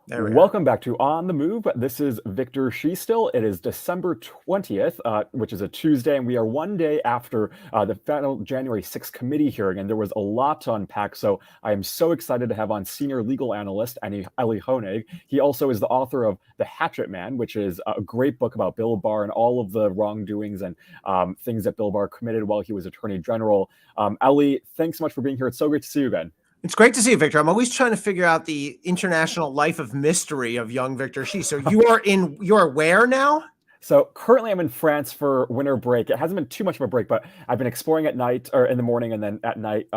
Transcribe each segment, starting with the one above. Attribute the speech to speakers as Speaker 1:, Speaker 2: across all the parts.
Speaker 1: There we are.
Speaker 2: Welcome back to On the Move. This is Victor Sheestill. It is December 20th, which is a Tuesday, and we are one day after the final January 6th committee hearing, and there was a lot to unpack. So I am so excited to have on Senior Legal Analyst Elie Honig. He also is the author of The Hatchet Man, which is a great book about Bill Barr and all of the wrongdoings and things that Bill Barr committed while he was Attorney General. Elie, thanks so much for being here. It's so great to see you again.
Speaker 1: It's great to see you, Victor. I'm always trying to figure out the international life of mystery of young Victor Shi. So you're where now?
Speaker 2: So currently I'm in France for winter break. It hasn't been too much of a break, but I've been exploring at night or in the morning and then at night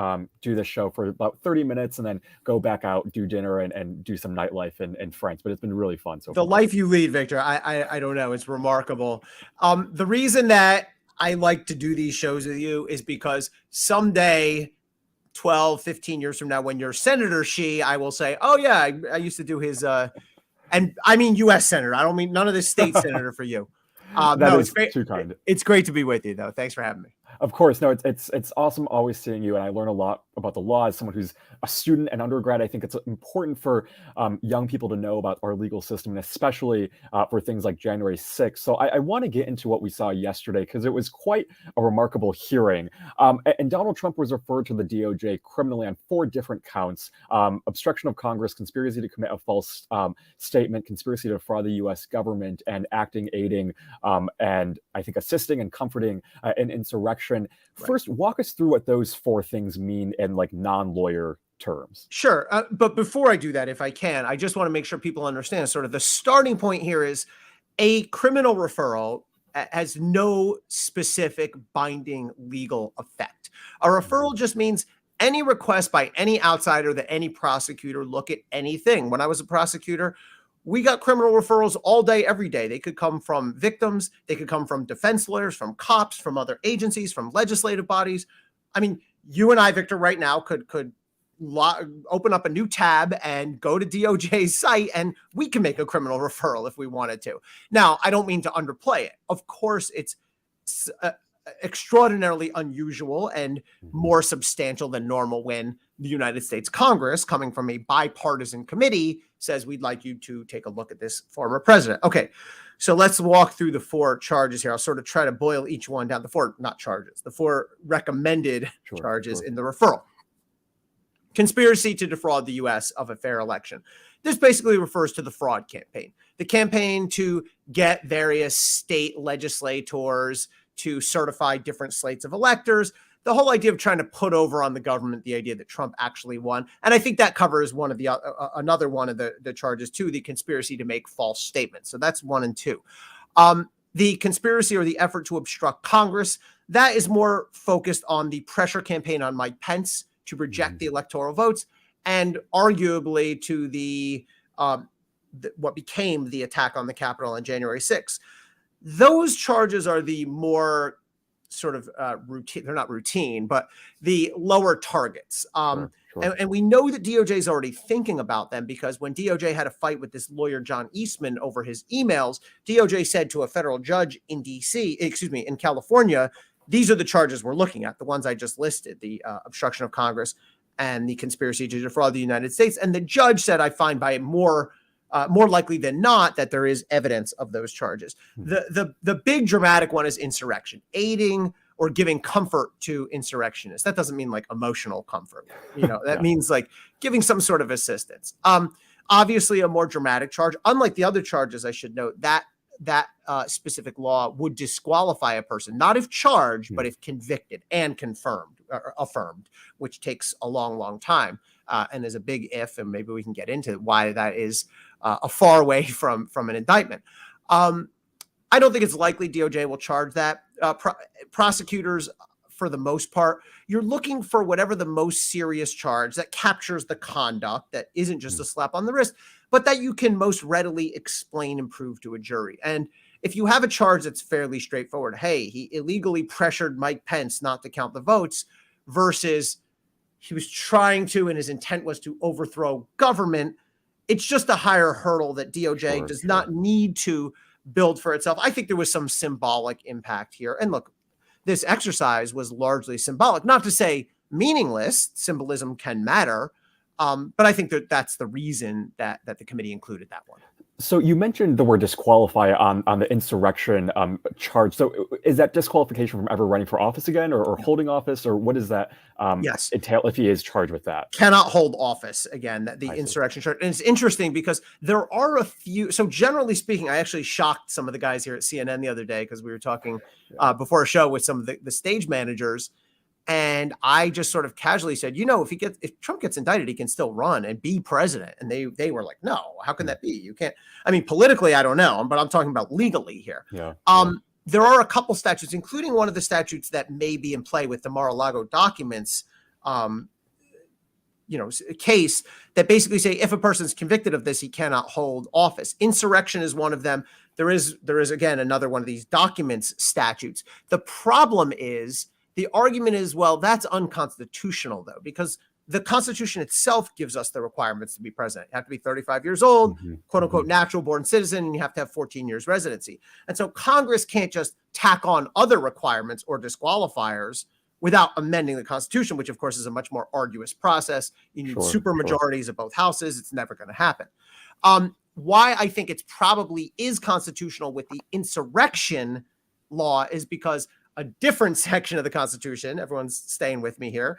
Speaker 2: do this show for about 30 minutes and then go back out, do dinner and do some nightlife in France. But it's been really fun so
Speaker 1: The
Speaker 2: far.
Speaker 1: life you lead, Victor. I don't know. It's remarkable. The reason that I like to do these shows with you is because someday 12, 15 years from now, when you're Senator Xi, I will say, oh, yeah, I used to do his and I mean U.S. Senator. I don't mean none of this state senator for you.
Speaker 2: That is too kind.
Speaker 1: It's great to be with you, though. Thanks for having me.
Speaker 2: Of course, no, it's awesome always seeing you, and I learn a lot about the law as someone who's a student and undergrad. I think it's important for young people to know about our legal system, and especially for things like January 6th. So I want to get into what we saw yesterday because it was quite a remarkable hearing. And Donald Trump was referred to the DOJ criminally on 4 different counts: obstruction of Congress, conspiracy to commit a false statement, conspiracy to defraud the U.S. government, and acting, aiding, and I think assisting and comforting an insurrection. First, walk us through what those 4 things mean in like non-lawyer terms.
Speaker 1: Sure. But before I do that, if I can, I just want to make sure people understand sort of the starting point here is a criminal referral has no specific binding legal effect. A referral just means any request by any outsider that any prosecutor look at anything. When I was a prosecutor, we got criminal referrals all day, every day. They could come from victims. They could come from defense lawyers, from cops, from other agencies, from legislative bodies. I mean, you and I, Victor, right now could open up a new tab and go to DOJ's site, and we can make a criminal referral if we wanted to. Now, I don't mean to underplay it. Of course, it's extraordinarily unusual and more substantial than normal when the United States Congress, coming from a bipartisan committee, says we'd like you to take a look at this former president. Okay, so let's walk through the 4 charges here. I'll sort of try to boil each one down. The 4 recommended charges in the referral. Conspiracy to defraud the U.S. of a fair election. This basically refers to the fraud campaign. The campaign to get various state legislators to certify different slates of electors. The whole idea of trying to put over on the government the idea that Trump actually won. And I think that covers one of the another one of the charges too, the conspiracy to make false statements. So that's 1 and 2. The conspiracy or the effort to obstruct Congress, that is more focused on the pressure campaign on Mike Pence to reject the electoral votes, and arguably to the what became the attack on the Capitol on January 6th. Those charges are the more sort of routine. They're not routine, but the lower targets. Sure. And we know that DOJ is already thinking about them because when DOJ had a fight with this lawyer, John Eastman, over his emails, DOJ said to a federal judge in in California, these are the charges we're looking at, the ones I just listed, the obstruction of Congress and the conspiracy to defraud the United States. And the judge said, I find by more likely than not that there is evidence of those charges. The big dramatic one is insurrection, aiding or giving comfort to insurrectionists. That doesn't mean like emotional comfort. That means like giving some sort of assistance. Obviously a more dramatic charge, unlike the other charges, I should note that specific law would disqualify a person, not if charged, but if convicted and confirmed or affirmed, which takes a long, long time. And there's a big if, and maybe we can get into why that is a far way from an indictment. I don't think it's likely DOJ will charge that. Prosecutors, for the most part, you're looking for whatever the most serious charge that captures the conduct, that isn't just a slap on the wrist, but that you can most readily explain and prove to a jury. And if you have a charge that's fairly straightforward, hey, he illegally pressured Mike Pence not to count the votes, versus he was trying to, and his intent was to overthrow government, it's just a higher hurdle that DOJ does not need to build for itself. I think there was some symbolic impact here. And look, this exercise was largely symbolic, not to say meaningless. Symbolism can matter. But I think that that's the reason that the committee included that one.
Speaker 2: So you mentioned the word disqualify on the insurrection charge. So is that disqualification from ever running for office again, or holding office, or what does that
Speaker 1: Yes.
Speaker 2: entail if he is charged with that?
Speaker 1: Cannot hold office again, the insurrection charge. And it's interesting because there are a few. So generally speaking, I actually shocked some of the guys here at CNN the other day because we were talking before a show with some of the stage managers. And I just sort of casually said, if Trump gets indicted, he can still run and be president. And they were like, no, how can that be? You can't. I mean, politically, I don't know, but I'm talking about legally here. There are a couple statutes, including one of the statutes that may be in play with the Mar-a-Lago documents, case that basically say if a person's convicted of this, he cannot hold office. Insurrection is one of them. There is again another one of these documents statutes. The problem is, the argument is, well, that's unconstitutional, though, because the Constitution itself gives us the requirements to be president. You have to be 35 years old, quote unquote, natural born citizen, and you have to have 14 years residency. And so Congress can't just tack on other requirements or disqualifiers without amending the Constitution, which, of course, is a much more arduous process. You need super majorities of both houses. It's never going to happen. Why I think it's probably is constitutional with the insurrection law is because a different section of the Constitution, everyone's staying with me here,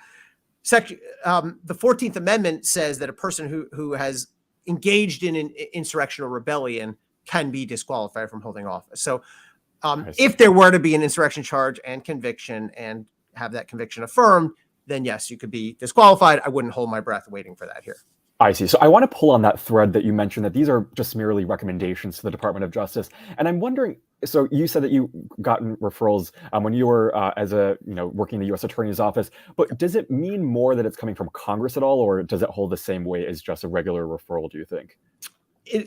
Speaker 1: the 14th Amendment says that a person who has engaged in an insurrection or rebellion can be disqualified from holding office. So if there were to be an insurrection charge and conviction and have that conviction affirmed, then yes, you could be disqualified. I wouldn't hold my breath waiting for that here.
Speaker 2: I see. So I want to pull on that thread that you mentioned, that these are just merely recommendations to the Department of Justice. And I'm wondering, so you said that you gotten referrals when you were working in the U.S. Attorney's Office, but does it mean more that it's coming from Congress at all, or does it hold the same weight as just a regular referral, do you think?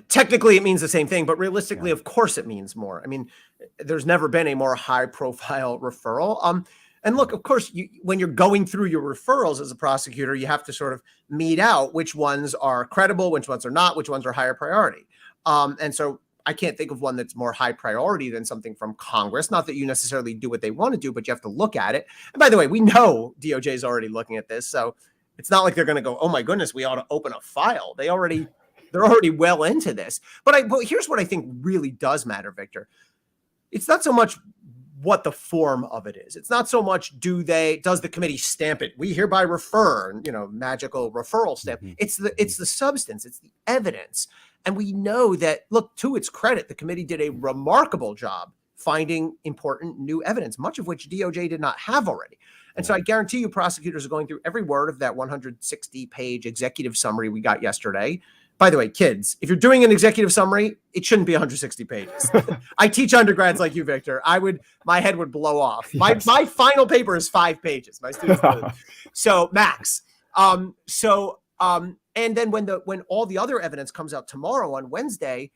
Speaker 1: Technically, it means the same thing, but realistically, of course, it means more. I mean, there's never been a more high-profile referral. And look, of course, when you're going through your referrals as a prosecutor, you have to sort of meet out which ones are credible, which ones are not, which ones are higher priority. And so I can't think of one that's more high priority than something from Congress. Not that you necessarily do what they want to do, but you have to look at it. And by the way, we know DOJ is already looking at this. So it's not like they're going to go, oh, my goodness, we ought to open a file. They're already well into this. But here's what I think really does matter, Victor. It's not so much what the form of it is. It's not so much does the committee stamp it? We hereby refer, magical referral stamp. It's the substance. It's the evidence. And we know that, look, to its credit, the committee did a remarkable job finding important new evidence, much of which DOJ did not have already. And so I guarantee you prosecutors are going through every word of that 160-page executive summary we got yesterday. By the way, kids, if you're doing an executive summary, it shouldn't be 160 pages. I teach undergrads like you, Victor. My head would blow off. My final paper is 5 pages. My students know that. So max. And then when all the other evidence comes out tomorrow on Wednesday,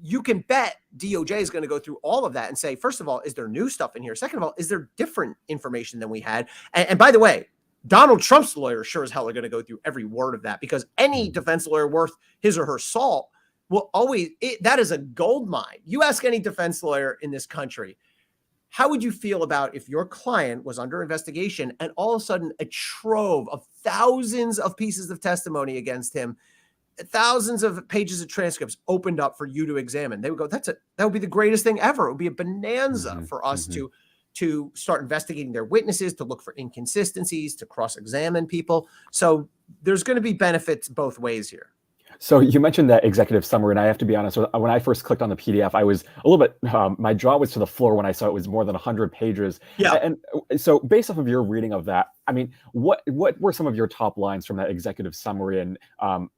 Speaker 1: you can bet DOJ is going to go through all of that and say, first of all, is there new stuff in here? Second of all, is there different information than we had? And by the way, Donald Trump's lawyers sure as hell are going to go through every word of that, because any defense lawyer worth his or her salt will that is a gold mine. You ask any defense lawyer in this country, how would you feel about if your client was under investigation and all of a sudden a trove of thousands of pieces of testimony against him, thousands of pages of transcripts opened up for you to examine? They would go, that would be the greatest thing ever. It would be a bonanza for us to start investigating their witnesses, to look for inconsistencies, to cross-examine people. So there's going to be benefits both ways here.
Speaker 2: So you mentioned that executive summary, and I have to be honest, when I first clicked on the PDF, I was a little bit, my jaw was to the floor when I saw it was more than 100 pages. Yeah. And so based off of your reading of that, I mean, what were some of your top lines from that executive summary, and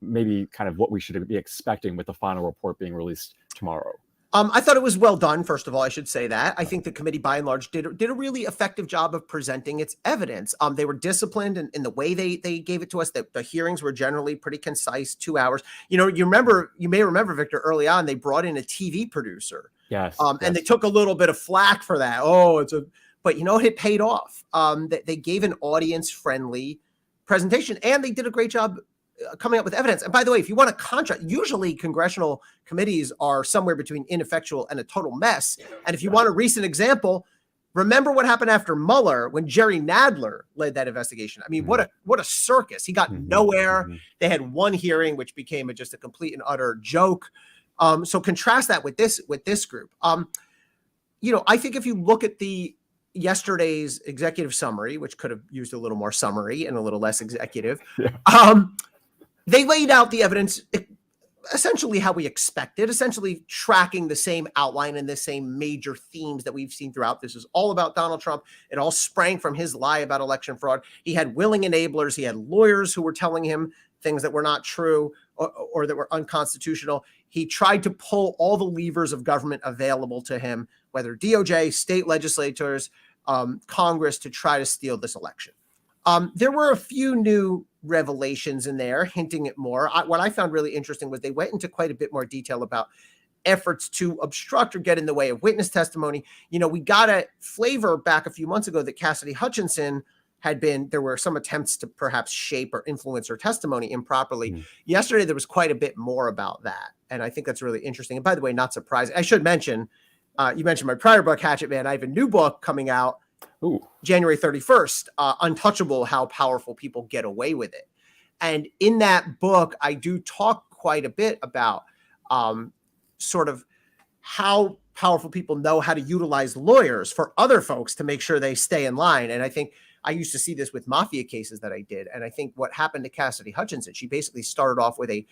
Speaker 2: maybe kind of what we should be expecting with the final report being released tomorrow?
Speaker 1: I thought it was well done. First of all, I should say that. I think the committee, by and large, did a really effective job of presenting its evidence. They were disciplined in the way they gave it to us. The hearings were generally pretty concise, 2 hours. You may remember, Victor, early on, they brought in a TV producer.
Speaker 2: Yes.
Speaker 1: And they took a little bit of flack for that. But it paid off. They gave an audience-friendly presentation, and they did a great job coming up with evidence. And by the way, if you want to contrast, usually congressional committees are somewhere between ineffectual and a total mess. And if you want a recent example, Remember what happened after Mueller when Jerry Nadler led that investigation. I mean, what a circus. He got nowhere. They had one hearing, which became just a complete and utter joke. So contrast that with this group. I think if you look at yesterday's executive summary, which could have used a little more summary and a little less executive, they laid out the evidence essentially how we expected, essentially tracking the same outline and the same major themes that we've seen throughout. This is all about Donald Trump. It all sprang from his lie about election fraud. He had willing enablers. He had lawyers who were telling him things that were not true or that were unconstitutional. He tried to pull all the levers of government available to him, whether DOJ, state legislators, Congress, to try to steal this election. There were a few new revelations in there hinting at more. What I found really interesting was they went into quite a bit more detail about efforts to obstruct or get in the way of witness testimony. We got a flavor back a few months ago that Cassidy Hutchinson there were some attempts to perhaps shape or influence her testimony improperly. Yesterday, there was quite a bit more about that. And I think that's really interesting. And by the way, not surprising. I should mention, you mentioned my prior book, Hatchet Man. I have a new book coming out January 31st, Untouchable, How Powerful People Get Away With It. And in that book, I do talk quite a bit about sort of how powerful people know how to utilize lawyers for other folks to make sure they stay in line. And I think I used to see this with mafia cases that I did. And I think what happened to Cassidy Hutchinson, she basically started off with a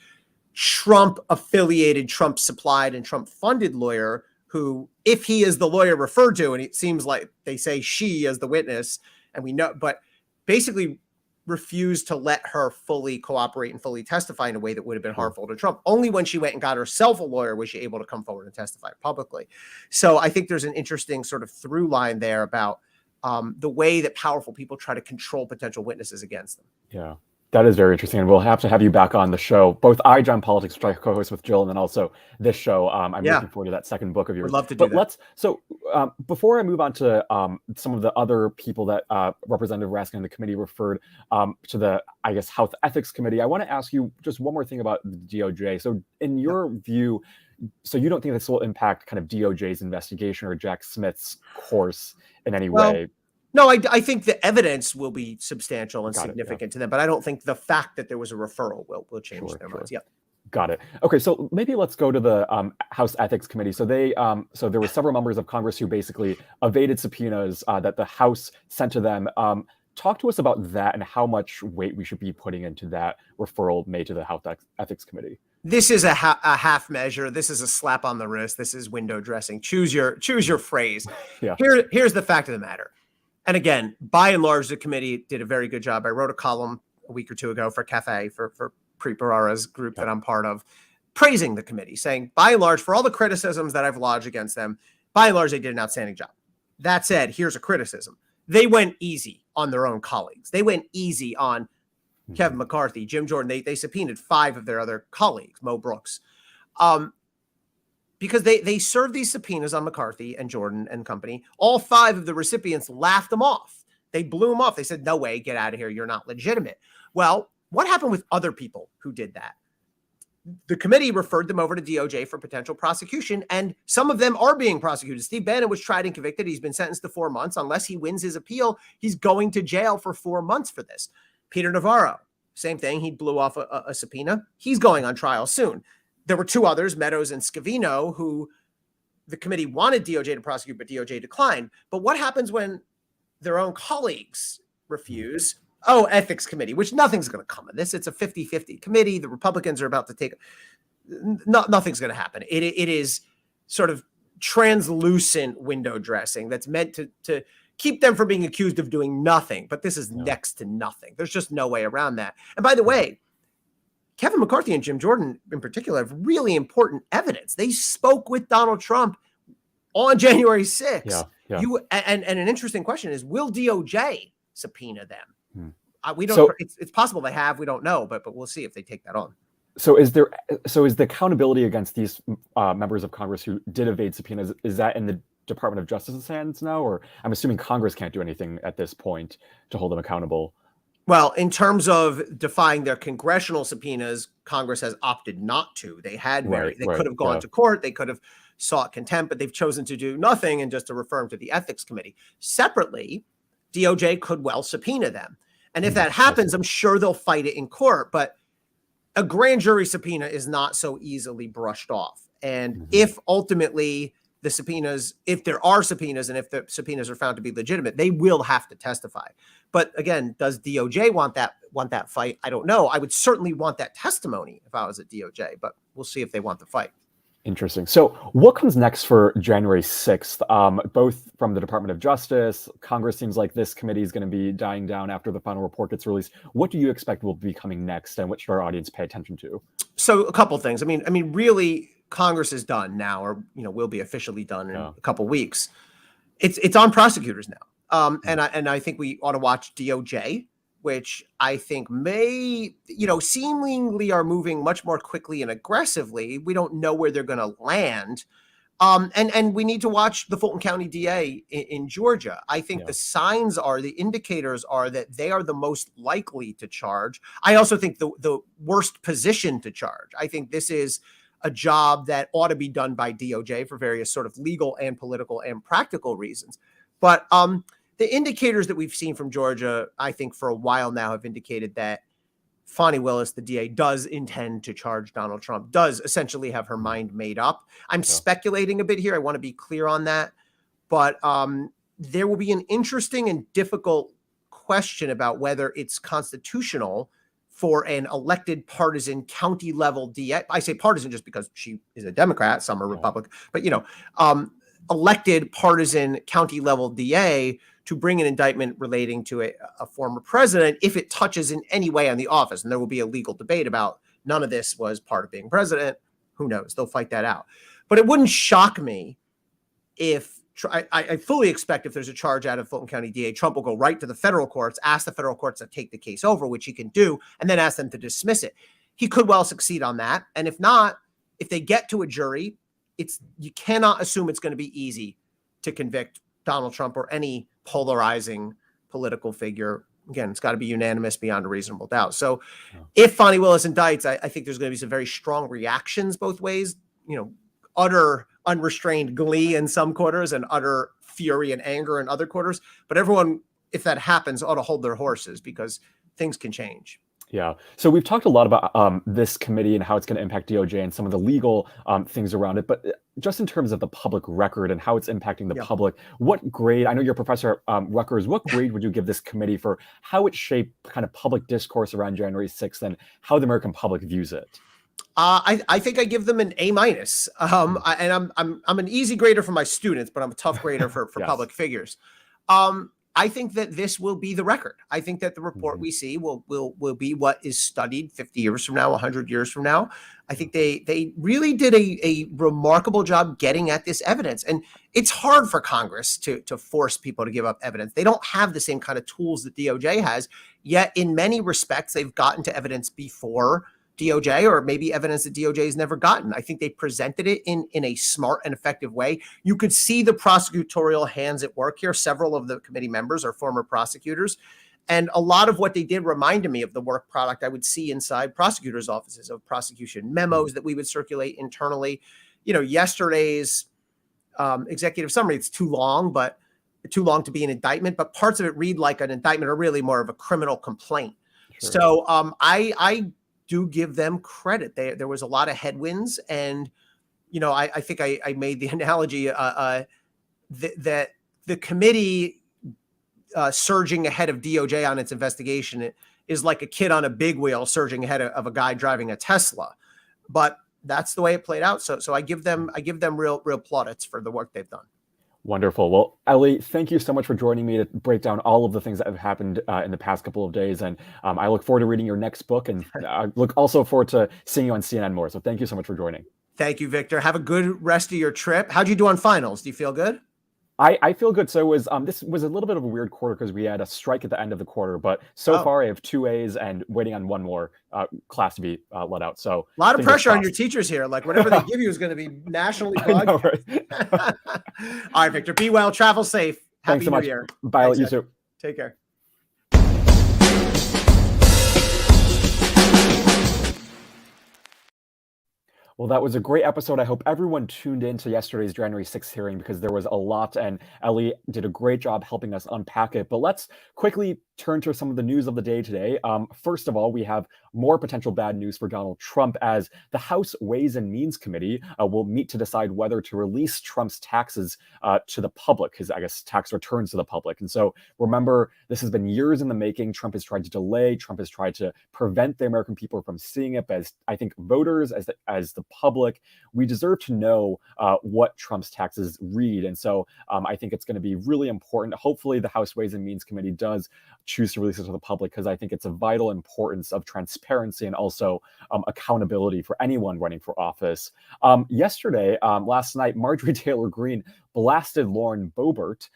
Speaker 1: Trump-affiliated, Trump-supplied, and Trump-funded lawyer who, if he is the lawyer referred to, and it seems like they say she as the witness, and we know, but basically refused to let her fully cooperate and fully testify in a way that would have been harmful to Trump. Only when she went and got herself a lawyer was she able to come forward and testify publicly. So I think there's an interesting sort of through line there about the way that powerful people try to control potential witnesses against them.
Speaker 2: Yeah. That is very interesting, and we'll have to have you back on the show. Both John Politics, which I co-host with Jill, and then also this show. I'm looking forward to that second book of yours.
Speaker 1: Would love to do that.
Speaker 2: Before I move on to some of the other people that Representative Raskin and the committee referred to the, House Ethics Committee, I want to ask you just one more thing about the DOJ. So in your view, so you don't think this will impact kind of DOJ's investigation or Jack Smith's course in any way?
Speaker 1: No, I think the evidence will be substantial and significant to them, but I don't think the fact that there was a referral will change their minds. Yeah.
Speaker 2: Got it. Okay, so maybe let's go to the House Ethics Committee. So there were several members of Congress who basically evaded subpoenas that the House sent to them. Talk to us about that and how much weight we should be putting into that referral made to the House Ethics Committee.
Speaker 1: This is a half measure. This is a slap on the wrist. This is window dressing. Choose your phrase.
Speaker 2: Yeah.
Speaker 1: Here's the fact of the matter. And again, by and large, the committee did a very good job. I wrote a column a week or two ago for Cafe, for Preet Bharara's group that I'm part of, praising the committee, saying, by and large, for all the criticisms that I've lodged against them, by and large, they did an outstanding job. That said, here's a criticism. They went easy on their own colleagues. They went easy on Kevin McCarthy, Jim Jordan. They subpoenaed 5 of their other colleagues, Mo Brooks. Because they served these subpoenas on McCarthy and Jordan and company. All 5 of the recipients laughed them off. They blew them off. They said, no way, get out of here. You're not legitimate. Well, what happened with other people who did that? The committee referred them over to DOJ for potential prosecution, and some of them are being prosecuted. Steve Bannon was tried and convicted. He's been sentenced to 4 months. Unless he wins his appeal, he's going to jail for 4 months for this. Peter Navarro, same thing. He blew off a subpoena. He's going on trial soon. There were 2 others, Meadows and Scavino, who the committee wanted DOJ to prosecute, but DOJ declined. But what happens when their own colleagues refuse? Oh, ethics committee, which nothing's going to come of this. It's a 50-50 committee. The Republicans are about to take nothing's going to happen. It is sort of translucent window dressing that's meant to keep them from being accused of doing nothing. But this is next to nothing. There's just no way around that. And by the way, Kevin McCarthy and Jim Jordan in particular have really important evidence. They spoke with Donald Trump on January 6th.
Speaker 2: Yeah.
Speaker 1: And an interesting question is, will DOJ subpoena them? We don't. So, it's possible they have. We don't know, but we'll see if they take that on.
Speaker 2: So is the accountability against these members of Congress who did evade subpoenas, is that in the Department of Justice's hands now? Or I'm assuming Congress can't do anything at this point to hold them accountable.
Speaker 1: Well, in terms of defying their congressional subpoenas, Congress has opted not to. They could have gone to court, they could have sought contempt, but they've chosen to do nothing and just to refer them to the ethics committee. Separately, DOJ could well subpoena them. And if that happens, I'm sure they'll fight it in court. But a grand jury subpoena is not so easily brushed off. And if ultimately the subpoenas, if there are subpoenas and if the subpoenas are found to be legitimate, they will have to testify. But again, does DOJ want that fight? I don't know. I would certainly want that testimony if I was at DOJ, but we'll see if they want the fight.
Speaker 2: Interesting. So what comes next for January 6th? Both from the Department of Justice, Congress seems like this committee is going to be dying down after the final report gets released. What do you expect will be coming next, and what should our audience pay attention to?
Speaker 1: So a couple of things. I mean, really, Congress is done now, or will be officially done in a couple of weeks. It's on prosecutors now, and I think we ought to watch DOJ, which I think may, seemingly are moving much more quickly and aggressively. We don't know where they're going to land. And we need to watch the Fulton County DA in Georgia. I think the indicators are that they are the most likely to charge. I also think the worst position to charge. I think this is a job that ought to be done by DOJ for various sort of legal and political and practical reasons. But the indicators that we've seen from Georgia, I think for a while now, have indicated that Fani Willis, the DA, does intend to charge Donald Trump, does essentially have her mind made up. I'm speculating a bit here. I want to be clear on that. But there will be an interesting and difficult question about whether it's constitutional for an elected partisan county level DA. I say partisan just because she is a Democrat, some are Republican, but elected partisan county level DA to bring an indictment relating to a former president if it touches in any way on the office. And there will be a legal debate about none of this was part of being president. Who knows? They'll fight that out. But it wouldn't shock me if I fully expect if there's a charge out of Fulton County DA, Trump will go right to the federal courts, ask the federal courts to take the case over, which he can do, and then ask them to dismiss it. He could well succeed on that. And if not, if they get to a jury, you cannot assume it's going to be easy to convict Donald Trump or any polarizing political figure. Again, it's got to be unanimous beyond a reasonable doubt. So if Fani Willis indicts, I think there's going to be some very strong reactions both ways, utter unrestrained glee in some quarters and utter fury and anger in other quarters. But everyone, if that happens, ought to hold their horses because things can change.
Speaker 2: Yeah. So we've talked a lot about this committee and how it's going to impact DOJ and some of the legal things around it. But just in terms of the public record and how it's impacting the public, what grade, I know you're Professor Rutgers, what grade would you give this committee for how it shaped kind of public discourse around January 6th and how the American public views it?
Speaker 1: I think I give them an A-. And I'm an easy grader for my students, but I'm a tough grader for public figures. I think that this will be the record. I think that the report we see will be what is studied 50 years from now, 100 years from now. I think they really did a remarkable job getting at this evidence. And it's hard for Congress to force people to give up evidence. They don't have the same kind of tools that DOJ has, yet in many respects, they've gotten to evidence before DOJ, or maybe evidence that DOJ has never gotten. I think they presented it in a smart and effective way. You could see the prosecutorial hands at work here. Several of the committee members are former prosecutors. And a lot of what they did reminded me of the work product I would see inside prosecutors' offices, of prosecution memos that we would circulate internally. Yesterday's executive summary, it's too long to be an indictment, but parts of it read like an indictment, or really more of a criminal complaint. Sure. So I do give them credit. There was a lot of headwinds, and I think I made the analogy that the committee surging ahead of DOJ on its investigation is like a kid on a big wheel surging ahead of a guy driving a Tesla. But that's the way it played out. So I give them real plaudits for the work they've done.
Speaker 2: Wonderful. Well, Elie, thank you so much for joining me to break down all of the things that have happened in the past couple of days. And I look forward to reading your next book, and I look also forward to seeing you on CNN more. So thank you so much for joining.
Speaker 1: Thank you, Victor. Have a good rest of your trip. How'd you do on finals? Do you feel good?
Speaker 2: I feel good. So this was a little bit of a weird quarter because we had a strike at the end of the quarter, but so far I have 2 A's and waiting on one more class to be let out. So
Speaker 1: a lot of pressure on your teachers here. Like whatever they give you is going to be nationally broadcast. Right? All right, Victor, be well, travel safe. Happy
Speaker 2: Thanks so
Speaker 1: New
Speaker 2: much.
Speaker 1: Year.
Speaker 2: Bye. You too.
Speaker 1: Take care.
Speaker 2: Well, that was a great episode. I hope everyone tuned in to yesterday's January 6th hearing because there was a lot, and Elie did a great job helping us unpack it. But let's quickly turn to some of the news of the day today. First of all, we have more potential bad news for Donald Trump as the House Ways and Means Committee will meet to decide whether to release Trump's taxes to the public, his, I guess, tax returns to the public. And so remember, this has been years in the making. Trump has tried to delay. Trump has tried to prevent the American people from seeing it. But as I think voters, as the public, we deserve to know what Trump's taxes read. And so I think it's going to be really important. Hopefully the House Ways and Means Committee does choose to release it to the public, because I think it's a vital importance of transparency and also accountability for anyone running for office. Last night, Marjorie Taylor Greene blasted Lauren Boebert.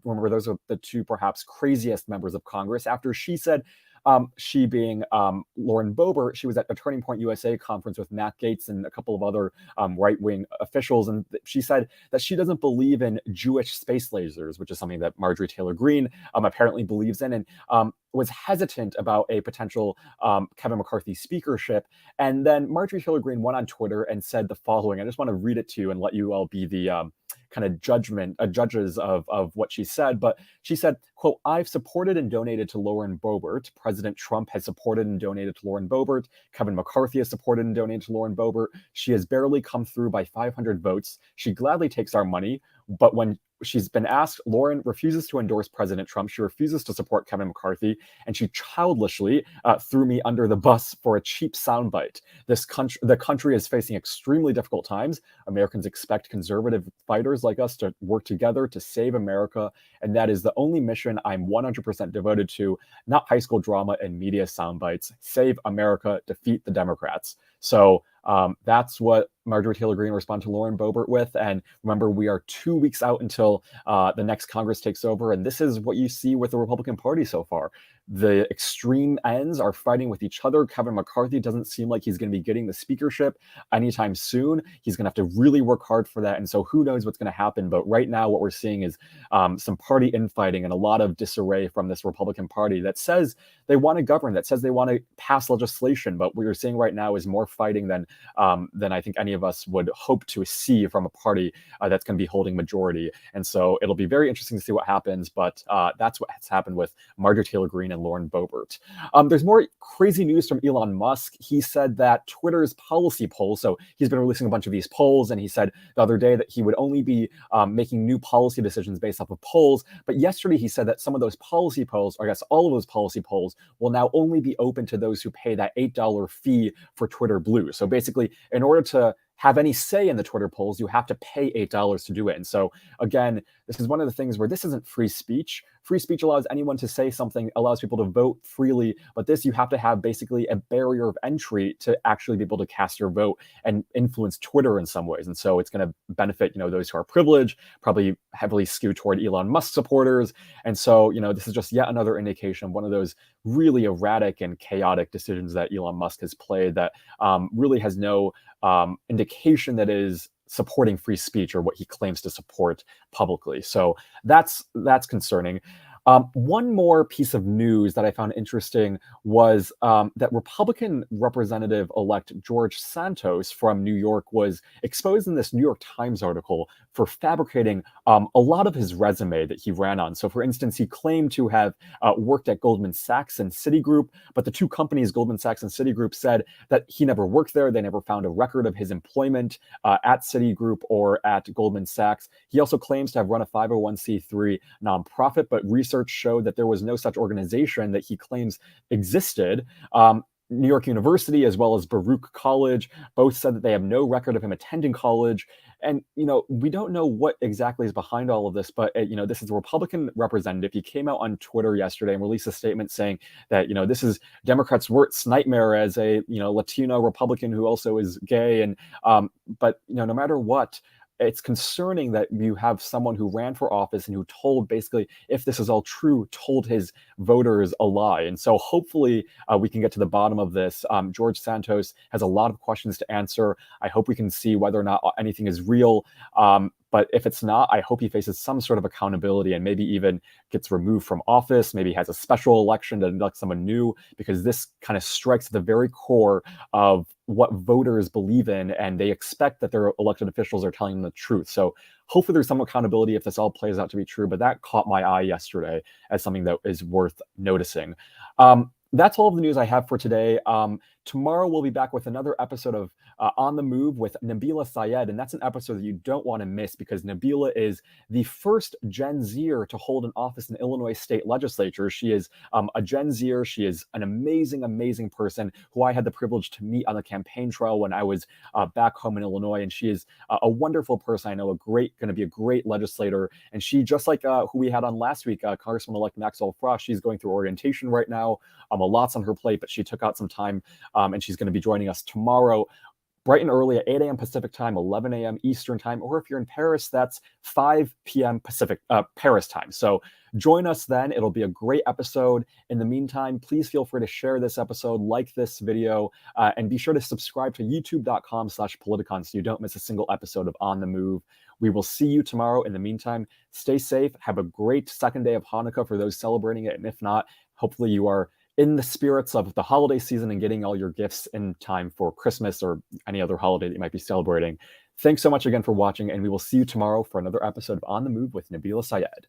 Speaker 2: Remember, those are the two perhaps craziest members of Congress, after she said, she being Lauren Boebert, she was at a Turning Point USA conference with Matt Gaetz and a couple of other right-wing officials, and she said that she doesn't believe in Jewish space lasers, which is something that Marjorie Taylor Greene apparently believes in, and was hesitant about a potential Kevin McCarthy speakership. And then Marjorie Taylor Greene went on Twitter and said the following. I just want to read it to you and let you all be the kind of judges of what she said. But she said, quote, "I've supported and donated to Lauren Boebert. President Trump has supported and donated to Lauren Boebert. Kevin McCarthy has supported and donated to Lauren Boebert. She has barely come through by 500 votes. She gladly takes our money. But when she's been asked, Lauren refuses to endorse President Trump. She refuses to support Kevin McCarthy, and she childishly threw me under the bus for a cheap soundbite. The country is facing extremely difficult times. Americans expect conservative fighters like us to work together to save America, and that is the only mission I'm 100% devoted to, not high school drama and media soundbites. Save America, defeat the Democrats." So that's what Marjorie Taylor Greene responded to Lauren Boebert with. And remember, we are 2 weeks out until the next Congress takes over. And this is what you see with the Republican Party so far. The extreme ends are fighting with each other. Kevin McCarthy doesn't seem like he's going to be getting the speakership anytime soon. He's going to have to really work hard for that. And so who knows what's going to happen. But right now, what we're seeing is some party infighting and a lot of disarray from this Republican Party that says they want to govern, that says they want to pass legislation. But what you're seeing right now is more fighting than I think any of us would hope to see from a party that's going to be holding majority. And so it'll be very interesting to see what happens. But that's what has happened with Marjorie Taylor Greene and Lauren Boebert. There's more crazy news from Elon Musk. He said that Twitter's policy polls, so he's been releasing a bunch of these polls, and he said the other day that he would only be making new policy decisions based off of polls. But yesterday he said that some of those policy polls, or I guess all of those policy polls, will now only be open to those who pay that $8 fee for Twitter Blue. So basically, in order to have any say in the Twitter polls, you have to pay $8 to do it. And so again, this is one of the things where this isn't free speech. Free speech allows anyone to say something, allows people to vote freely, but this you have to have basically a barrier of entry to actually be able to cast your vote and influence Twitter in some ways. And so it's going to benefit, those who are privileged, probably heavily skewed toward Elon Musk supporters. And so, this is just yet another indication of one of those really erratic and chaotic decisions that Elon Musk has played that really has no indication that is supporting free speech or what he claims to support publicly. So that's concerning. One more piece of news that I found interesting was that Republican Representative-elect George Santos from New York was exposed in this New York Times article for fabricating a lot of his resume that he ran on. So, for instance, he claimed to have worked at Goldman Sachs and Citigroup, but the two companies, Goldman Sachs and Citigroup, said that he never worked there. They never found a record of his employment at Citigroup or at Goldman Sachs. He also claims to have run a 501c3 nonprofit, but research showed that there was no such organization that he claims existed. New York University, as well as Baruch College, both said that they have no record of him attending college. And, we don't know what exactly is behind all of this, but, this is a Republican representative. He came out on Twitter yesterday and released a statement saying that, this is Democrats' worst nightmare as a, Latino Republican who also is gay. And, but, no matter what, it's concerning that you have someone who ran for office and who told, basically, if this is all true, told his voters a lie. And so hopefully we can get to the bottom of this. George Santos has a lot of questions to answer. I hope we can see whether or not anything is real. But if it's not, I hope he faces some sort of accountability and maybe even gets removed from office, maybe has a special election to elect someone new, because this kind of strikes at the very core of what voters believe in, and they expect that their elected officials are telling them the truth. So hopefully there's some accountability if this all plays out to be true, but that caught my eye yesterday as something that is worth noticing. That's all of the news I have for today. Tomorrow we'll be back with another episode of On the Move with Nabila Sayed, and that's an episode that you don't want to miss because Nabila is the first Gen Zer to hold an office in the Illinois state legislature. She is a Gen Zer. She is an amazing, amazing person who I had the privilege to meet on the campaign trail when I was back home in Illinois, and she is a wonderful person. I know going to be a great legislator, and she, just like who we had on last week, Congressman-elect Maxwell Frost, she's going through orientation right now. A lot's on her plate, but she took out some time, and she's going to be joining us tomorrow bright and early at 8 a.m. Pacific time, 11 a.m. Eastern time, or if you're in Paris, that's 5 p.m. Paris time. So join us then. It'll be a great episode. In the meantime, please feel free to share this episode, like this video, and be sure to subscribe to youtube.com/Politicon so you don't miss a single episode of On the Move. We will see you tomorrow. In the meantime, stay safe. Have a great second day of Hanukkah for those celebrating it. And if not, hopefully you are in the spirits of the holiday season and getting all your gifts in time for Christmas or any other holiday that you might be celebrating. Thanks so much again for watching, and we will see you tomorrow for another episode of On the Move with Nabila Sayed.